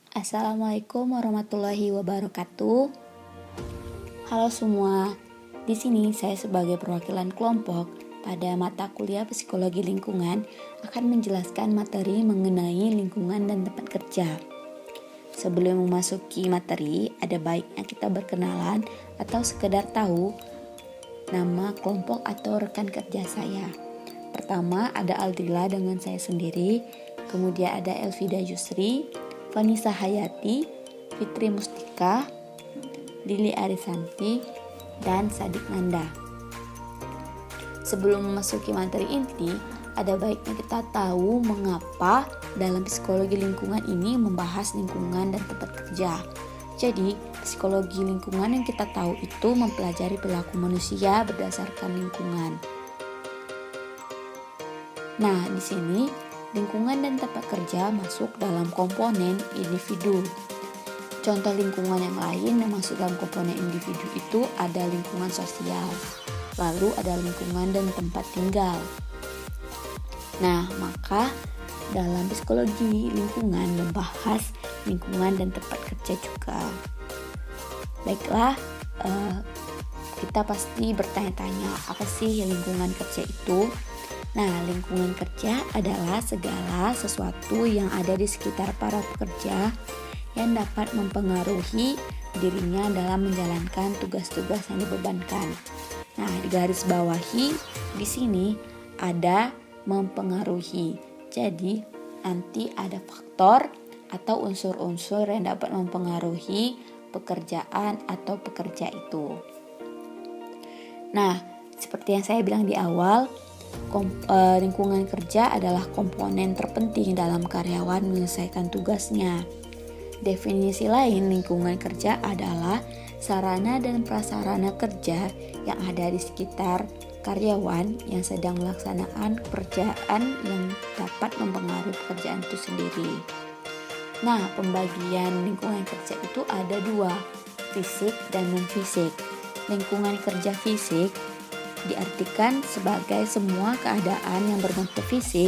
Assalamualaikum warahmatullahi wabarakatuh. Halo semua, di sini saya sebagai perwakilan kelompok pada mata kuliah Psikologi Lingkungan akan menjelaskan materi mengenai lingkungan dan tempat kerja. Sebelum memasuki materi, ada baiknya kita berkenalan atau sekedar tahu nama kelompok atau rekan kerja saya. Pertama ada Aldila dengan saya sendiri, kemudian ada Elvida Yusri, Vanessa Hayati, Fitri Mustika, Lili Arisanti, dan Sadik Nanda. Sebelum memasuki materi inti, ada baiknya kita tahu mengapa dalam psikologi lingkungan ini membahas lingkungan dan tempat kerja. Jadi, psikologi lingkungan yang kita tahu itu mempelajari perilaku manusia berdasarkan lingkungan. Nah, di sini lingkungan dan tempat kerja masuk dalam komponen individu. Contoh lingkungan yang lain yang masuk dalam komponen individu itu ada lingkungan sosial, lalu ada lingkungan dan tempat tinggal. Nah, maka dalam psikologi lingkungan membahas lingkungan dan tempat kerja juga. Baiklah, kita pasti bertanya-tanya apa sih lingkungan kerja itu? Nah, lingkungan kerja adalah segala sesuatu yang ada di sekitar para pekerja yang dapat mempengaruhi dirinya dalam menjalankan tugas-tugas yang dibebankan. Nah, di garis bawahi di sini ada mempengaruhi. Jadi, nanti ada faktor atau unsur-unsur yang dapat mempengaruhi pekerjaan atau pekerja itu. Nah, seperti yang saya bilang di awal, lingkungan kerja adalah komponen terpenting dalam karyawan menyelesaikan tugasnya. Definisi lain lingkungan kerja adalah sarana dan prasarana kerja yang ada di sekitar karyawan yang sedang melaksanakan pekerjaan yang dapat mempengaruhi pekerjaan itu sendiri. Nah, pembagian lingkungan kerja itu ada dua, fisik dan non-fisik. Lingkungan kerja fisik diartikan sebagai semua keadaan yang berbentuk fisik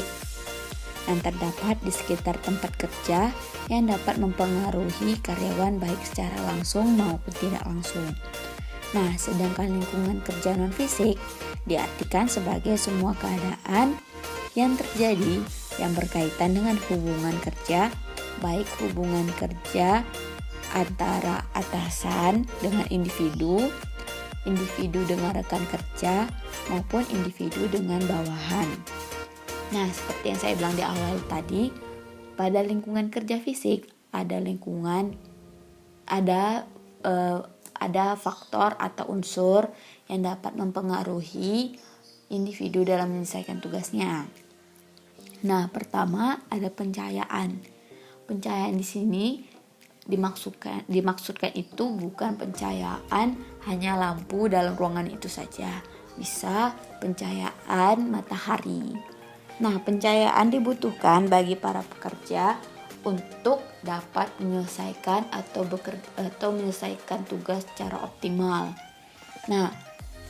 yang terdapat di sekitar tempat kerja yang dapat mempengaruhi karyawan baik secara langsung maupun tidak langsung. Nah, sedangkan lingkungan kerja non-fisik diartikan sebagai semua keadaan yang terjadi yang berkaitan dengan hubungan kerja, baik hubungan kerja antara atasan dengan individu dengan rekan kerja, maupun individu dengan bawahan. Nah, seperti yang saya bilang di awal tadi, pada lingkungan kerja fisik ada faktor atau unsur yang dapat mempengaruhi individu dalam menyelesaikan tugasnya. Nah, pertama ada pencahayaan. Pencahayaan di sini dimaksudkan itu bukan pencahayaan hanya lampu dalam ruangan itu saja, bisa pencahayaan matahari. Nah, pencahayaan dibutuhkan bagi para pekerja untuk dapat menyelesaikan atau menyelesaikan tugas secara optimal. Nah,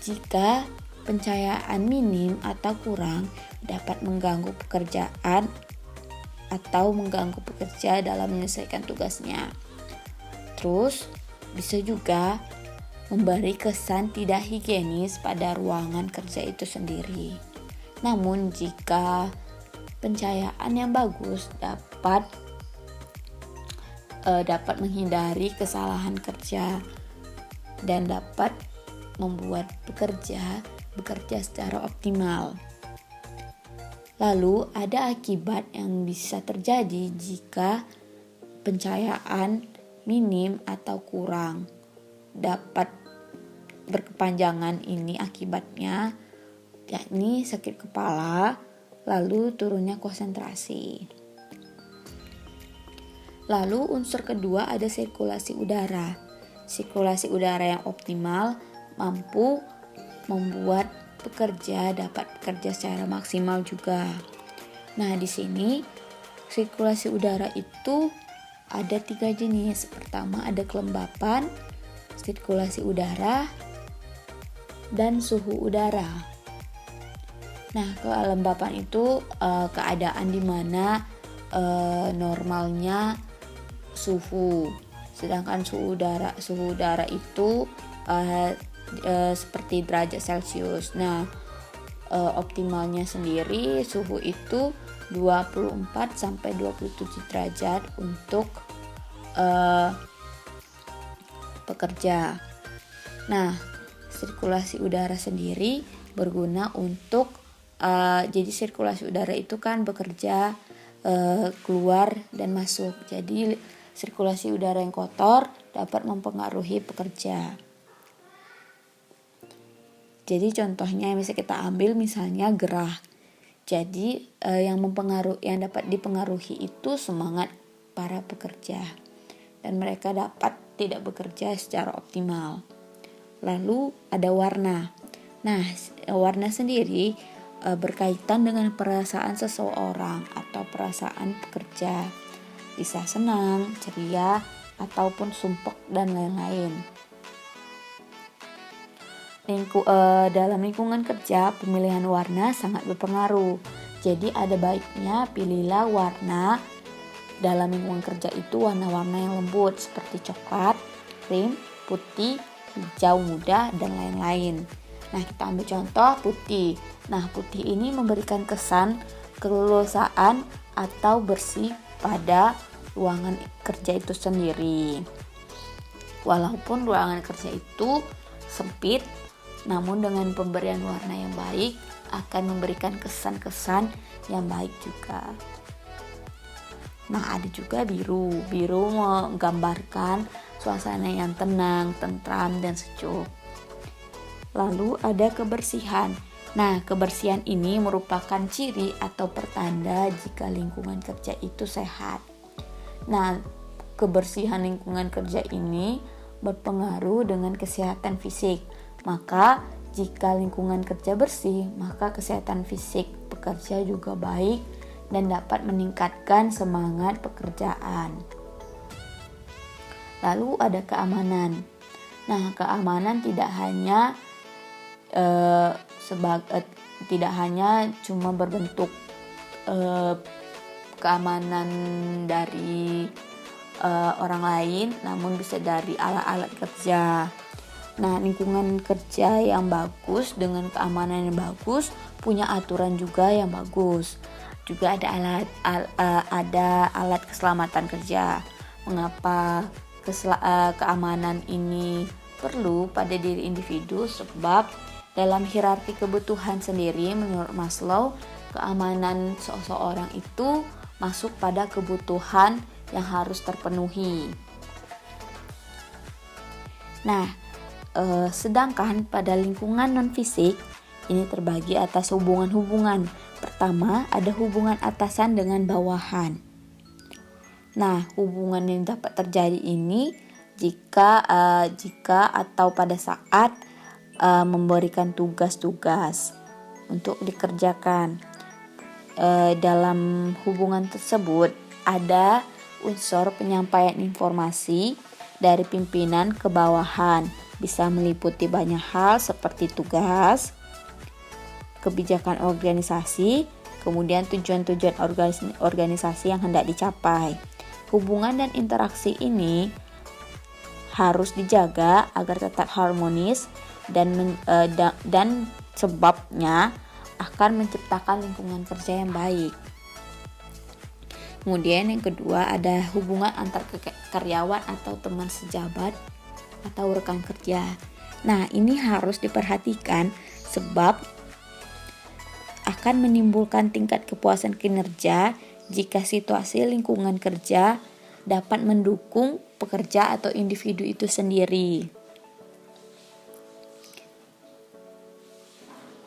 jika pencahayaan minim atau kurang dapat mengganggu pekerjaan atau mengganggu pekerja dalam menyelesaikan tugasnya. Terus, bisa juga memberi kesan tidak higienis pada ruangan kerja itu sendiri. Namun, jika pencahayaan yang bagus dapat menghindari kesalahan kerja dan dapat membuat pekerja bekerja secara optimal. Lalu ada akibat yang bisa terjadi jika pencahayaan minim atau kurang. Dapat berkepanjangan ini akibatnya, yakni sakit kepala, lalu turunnya konsentrasi. Lalu unsur kedua ada sirkulasi udara. Sirkulasi udara yang optimal mampu membuat pekerja dapat bekerja secara maksimal juga. Nah, di sini sirkulasi udara itu ada 3 jenis. Pertama ada kelembapan, sirkulasi udara, dan suhu udara. Nah, kelembapan itu keadaan di mana normalnya suhu. Sedangkan suhu udara itu seperti derajat Celcius. Nah, optimalnya sendiri suhu itu 24 sampai 27 derajat untuk pekerja. Nah, sirkulasi udara sendiri berguna untuk jadi sirkulasi udara itu kan bekerja keluar dan masuk. Jadi sirkulasi udara yang kotor dapat mempengaruhi pekerja. Jadi contohnya bisa kita ambil misalnya gerah. Jadi yang dapat dipengaruhi itu semangat para pekerja dan mereka dapat tidak bekerja secara optimal. Lalu ada warna. Nah, warna sendiri berkaitan dengan perasaan seseorang atau perasaan pekerja. Bisa senang, ceria, ataupun sumpek dan lain-lain. Dalam lingkungan kerja, pemilihan warna sangat berpengaruh. Jadi ada baiknya pilihlah warna dalam lingkungan kerja itu warna-warna yang lembut seperti coklat, krim, putih, hijau muda, dan lain-lain. Nah, kita ambil contoh putih. Nah, putih ini memberikan kesan keleluasaan atau bersih pada ruangan kerja itu sendiri. Walaupun ruangan kerja itu sempit, namun dengan pemberian warna yang baik akan memberikan kesan-kesan yang baik juga. Nah, ada juga biru. Biru menggambarkan suasana yang tenang, tentram, dan sejuk. Lalu ada kebersihan. Nah, kebersihan ini merupakan ciri atau pertanda jika lingkungan kerja itu sehat. Nah, kebersihan lingkungan kerja ini berpengaruh dengan kesehatan fisik. Maka, jika lingkungan kerja bersih, maka kesehatan fisik pekerja juga baik dan dapat meningkatkan semangat pekerjaan. Lalu ada keamanan. Nah, keamanan tidak hanya cuma berbentuk keamanan dari orang lain, namun bisa dari alat-alat kerja. Nah, lingkungan kerja yang bagus dengan keamanan yang bagus punya aturan juga yang bagus. Juga ada alat keselamatan kerja. Mengapa keamanan ini perlu pada diri individu? Sebab dalam hierarki kebutuhan sendiri menurut Maslow, keamanan seseorang itu masuk pada kebutuhan yang harus terpenuhi. Nah, sedangkan pada lingkungan non-fisik ini terbagi atas hubungan-hubungan. Pertama, ada hubungan atasan dengan bawahan. Nah, hubungan yang dapat terjadi ini jika atau pada saat memberikan tugas-tugas untuk dikerjakan. Dalam hubungan tersebut ada unsur penyampaian informasi dari pimpinan ke bawahan. Bisa meliputi banyak hal seperti tugas, kebijakan organisasi, kemudian tujuan-tujuan organisasi yang hendak dicapai. Hubungan dan interaksi ini harus dijaga agar tetap harmonis dan sebabnya akan menciptakan lingkungan kerja yang baik. Kemudian yang kedua ada hubungan antar karyawan atau teman sejabat atau rekan kerja. Nah, ini harus diperhatikan sebab akan menimbulkan tingkat kepuasan kinerja jika situasi lingkungan kerja dapat mendukung pekerja atau individu itu sendiri.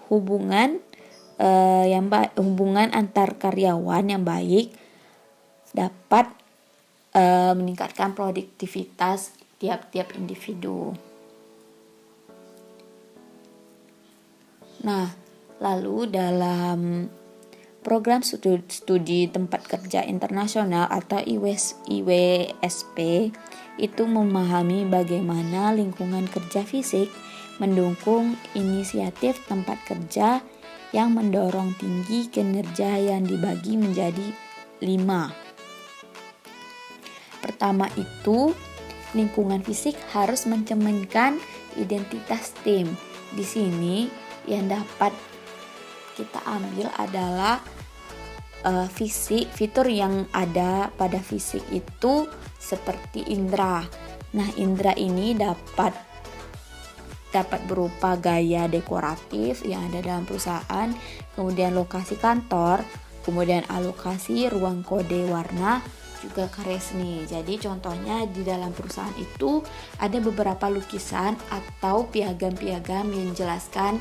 Hubungan antar karyawan yang baik dapat meningkatkan produktivitas tiap-tiap individu. Nah, lalu dalam program studi tempat kerja internasional atau IWSP itu memahami bagaimana lingkungan kerja fisik mendukung inisiatif tempat kerja yang mendorong tinggi kinerja yang dibagi menjadi 5. Pertama itu, lingkungan fisik harus mencerminkan identitas tim. Di sini yang dapat kita ambil adalah fitur yang ada pada fisik itu seperti indera. Nah, indera ini dapat berupa gaya dekoratif yang ada dalam perusahaan, kemudian lokasi kantor, kemudian alokasi ruang kode warna, juga karya seni. Jadi contohnya di dalam perusahaan itu ada beberapa lukisan atau piagam-piagam yang menjelaskan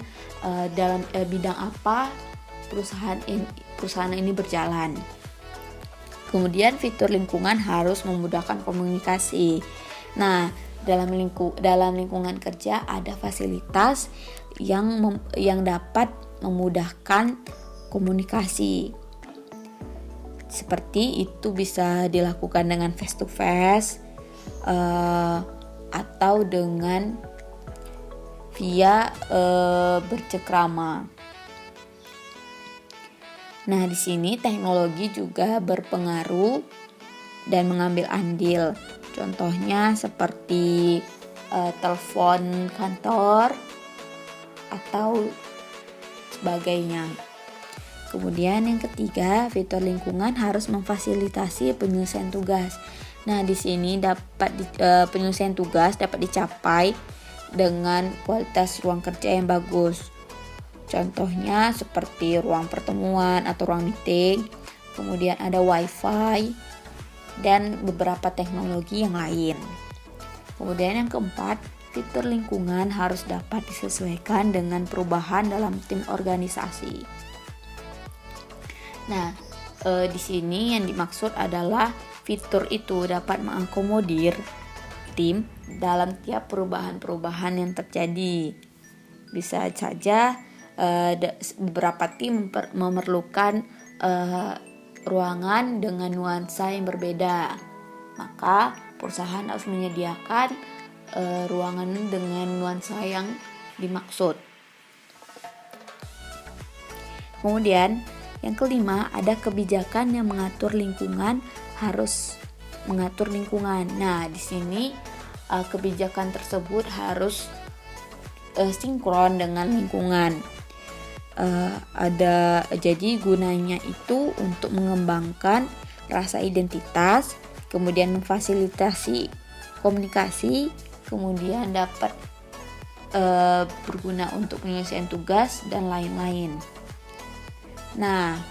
dalam bidang apa perusahaan ini berjalan. Kemudian fitur lingkungan harus memudahkan komunikasi. Nah, dalam lingkungan kerja ada fasilitas yang dapat memudahkan komunikasi. Seperti itu bisa dilakukan dengan face to face atau dengan via bercengkrama. Nah, di sini teknologi juga berpengaruh dan mengambil andil. Contohnya seperti telepon kantor atau sebagainya. Kemudian yang ketiga, fitur lingkungan harus memfasilitasi penyelesaian tugas. Nah, di sini penyelesaian tugas dapat dicapai dengan kualitas ruang kerja yang bagus. Contohnya seperti ruang pertemuan atau ruang meeting, kemudian ada wifi, dan beberapa teknologi yang lain. Kemudian yang keempat, fitur lingkungan harus dapat disesuaikan dengan perubahan dalam tim organisasi. Nah, di sini yang dimaksud adalah fitur itu dapat mengakomodir tim dalam tiap perubahan-perubahan yang terjadi. Bisa saja beberapa tim memerlukan ruangan dengan nuansa yang berbeda. Maka perusahaan harus menyediakan ruangan dengan nuansa yang dimaksud. Kemudian yang kelima, ada kebijakan yang mengatur lingkungan harus mengatur lingkungan. Nah, di sini kebijakan tersebut harus sinkron dengan lingkungan. Jadi gunanya itu untuk mengembangkan rasa identitas, kemudian memfasilitasi komunikasi, kemudian dapat berguna untuk penyelesaian tugas dan lain-lain. Nah,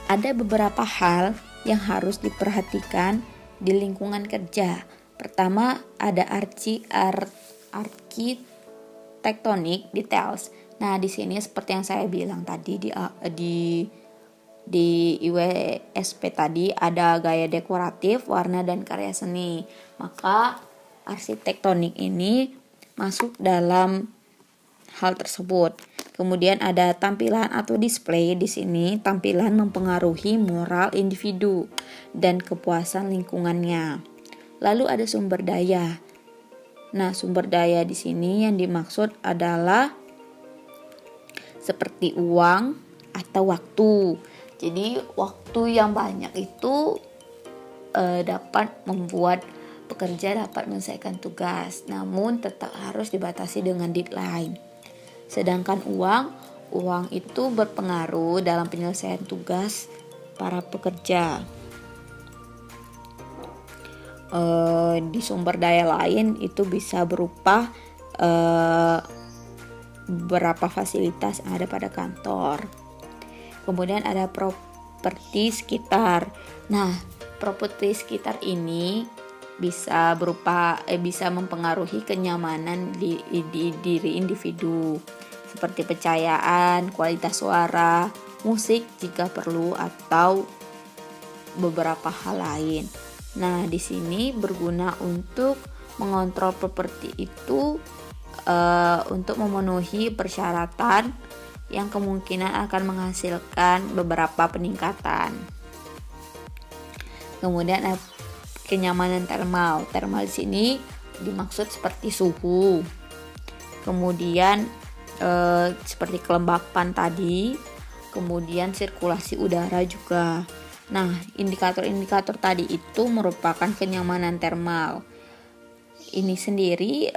ada beberapa hal yang harus diperhatikan di lingkungan kerja. Pertama, ada architectonic details. Nah, di sini seperti yang saya bilang tadi di IWSP tadi ada gaya dekoratif, warna dan karya seni. Maka arsitektonik ini masuk dalam hal tersebut. Kemudian ada tampilan atau display. Di sini tampilan mempengaruhi moral individu dan kepuasan lingkungannya. Lalu ada sumber daya. Nah, sumber daya di sini yang dimaksud adalah seperti uang atau waktu. Jadi waktu yang banyak itu dapat membuat pekerja dapat menyelesaikan tugas, namun tetap harus dibatasi dengan deadline. Sedangkan uang itu berpengaruh dalam penyelesaian tugas para pekerja. Di sumber daya lain itu bisa berupa beberapa fasilitas yang ada pada kantor. Kemudian ada properti sekitar. Nah, properti sekitar ini bisa mempengaruhi kenyamanan di diri individu, seperti pencahayaan, kualitas suara, musik jika perlu, atau beberapa hal lain. Nah, di sini berguna untuk mengontrol properti itu untuk memenuhi persyaratan yang kemungkinan akan menghasilkan beberapa peningkatan. Kemudian kenyamanan termal. Termal di sini dimaksud seperti suhu. Kemudian seperti kelembapan tadi. Kemudian sirkulasi udara juga. Nah, indikator-indikator tadi itu merupakan kenyamanan termal. Ini sendiri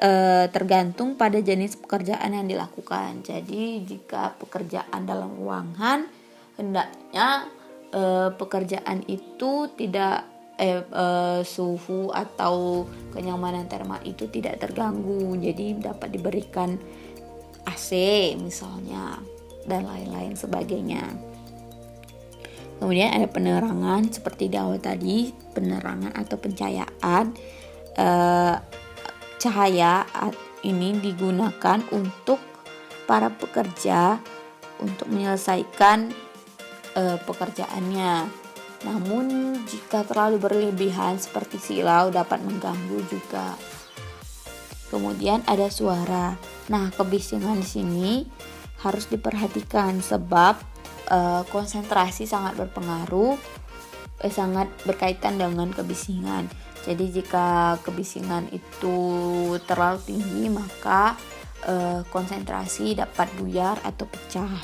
tergantung pada jenis pekerjaan yang dilakukan. Jadi jika pekerjaan dalam ruangan, hendaknya pekerjaan itu tidak suhu atau kenyamanan termal itu tidak terganggu. Jadi dapat diberikan AC misalnya dan lain-lain sebagainya. Kemudian ada penerangan seperti di awal tadi, penerangan atau pencahayaan. Cahaya ini digunakan untuk para pekerja untuk menyelesaikan pekerjaannya. Namun jika terlalu berlebihan seperti silau dapat mengganggu juga. Kemudian ada suara. Nah, kebisingan di sini harus diperhatikan sebab konsentrasi sangat berpengaruh, sangat berkaitan dengan kebisingan. Jadi jika kebisingan itu terlalu tinggi maka konsentrasi dapat buyar atau pecah.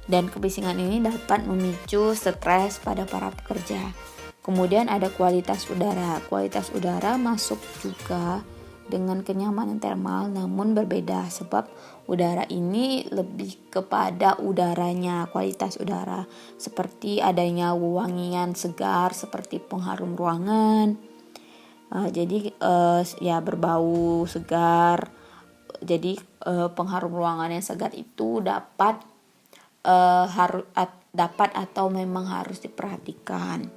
Dan kebisingan ini dapat memicu stres pada para pekerja. Kemudian ada kualitas udara. Kualitas udara masuk juga dengan kenyamanan termal namun berbeda sebab udara ini lebih kepada udaranya, kualitas udara seperti adanya wewangian segar seperti pengharum ruangan. Jadi ya berbau segar. Jadi pengharum ruangan yang segar itu dapat atau memang harus diperhatikan.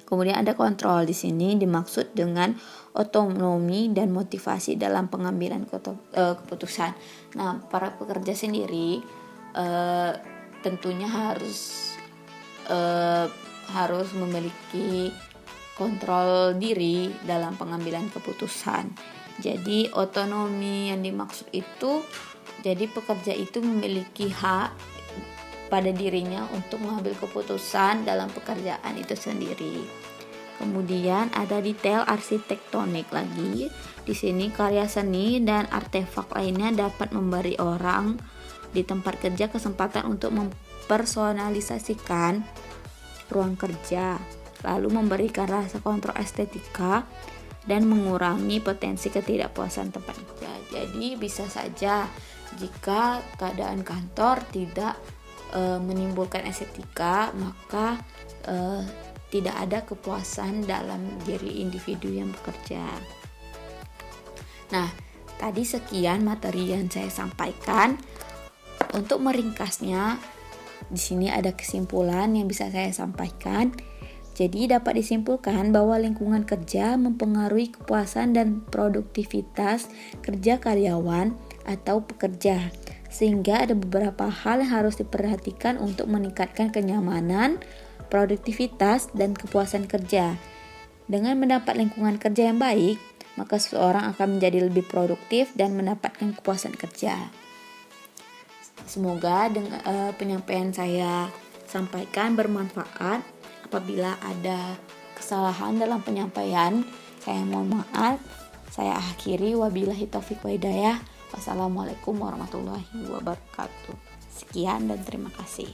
Kemudian ada kontrol. Di sini dimaksud dengan otonomi dan motivasi dalam pengambilan keputusan. Nah, para pekerja sendiri tentunya harus memiliki kontrol diri dalam pengambilan keputusan. Jadi otonomi yang dimaksud itu, jadi pekerja itu memiliki hak pada dirinya untuk mengambil keputusan dalam pekerjaan itu sendiri. Kemudian ada detail arsitektonik lagi. Di sini karya seni dan artefak lainnya dapat memberi orang di tempat kerja kesempatan untuk mempersonalisasikan ruang kerja, lalu memberikan rasa kontrol estetika dan mengurangi potensi ketidakpuasan tempat kerja. Jadi bisa saja jika keadaan kantor tidak menimbulkan estetika, maka tidak ada kepuasan dalam diri individu yang bekerja. Nah, tadi sekian materi yang saya sampaikan. Untuk meringkasnya, di sini ada kesimpulan yang bisa saya sampaikan. Jadi dapat disimpulkan bahwa lingkungan kerja mempengaruhi kepuasan dan produktivitas kerja karyawan atau pekerja. Sehingga ada beberapa hal yang harus diperhatikan untuk meningkatkan kenyamanan, produktivitas, dan kepuasan kerja. Dengan mendapat lingkungan kerja yang baik, maka seseorang akan menjadi lebih produktif dan mendapatkan kepuasan kerja. Semoga dengan penyampaian saya sampaikan bermanfaat. Apabila ada kesalahan dalam penyampaian, saya mohon maaf. Saya akhiri, wabillahi taufiq wa hidayah. Wassalamualaikum warahmatullahi wabarakatuh. Sekian dan terima kasih.